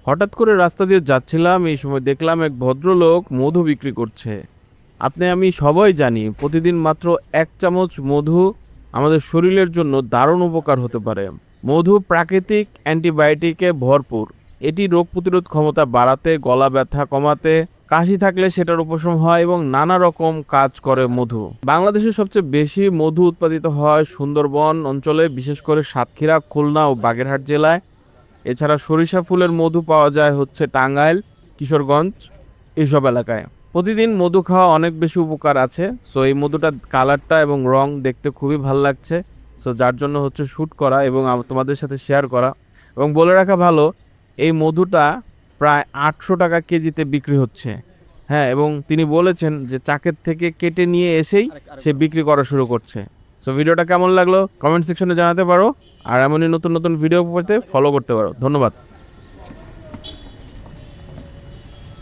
হঠাৎ করে রাস্তা দিয়ে যাচ্ছিলাম, এই সময় দেখলাম এক ভদ্রলোক মধু বিক্রি করছে। আপনি আমি সবাই জানি প্রতিদিন মাত্র ১ চামচ মধু আমাদের শরীরের জন্য দারুণ উপকার হতে পারে। মধু প্রাকৃতিক অ্যান্টিবায়োটিকে ভরপুর। এটি রোগ প্রতিরোধ ক্ষমতা বাড়াতে, গলা ব্যথা কমাতে, কাশি থাকলে সেটার উপশম হয় এবং নানা রকম কাজ করে মধু। বাংলাদেশে সবচেয়ে বেশি মধু উৎপাদিত হয় সুন্দরবন অঞ্চলে, বিশেষ করে সাতক্ষীরা, খুলনা ও বাগেরহাট জেলায়। এছাড়া সরিষা ফুলের মধু পাওয়া যায় হচ্ছে টাঙ্গাইল, কিশোরগঞ্জ এইসব এলাকায়। প্রতিদিন মধু খাওয়া অনেক বেশি উপকার আছে। সো এই মধুটা কালারটা এবং রং দেখতে খুবই ভাল লাগছে। সো যার জন্য হচ্ছে শ্যুট করা এবং তোমাদের সাথে শেয়ার করা। এবং বলে রাখা ভালো, এই মধুটা প্রায় ৮০০ টাকা কেজিতে বিক্রি হচ্ছে। হ্যাঁ, এবং তিনি বলেছেন যে চাকের থেকে কেটে নিয়ে এসেই সে বিক্রি করা শুরু করছে। সো ভিডিওটা কেমন লাগলো কমেন্ট সেকশনে জানাতে পারো। আর এমনই নতুন নতুন ভিডিও পেতে ফলো করতে পারো। ধন্যবাদ।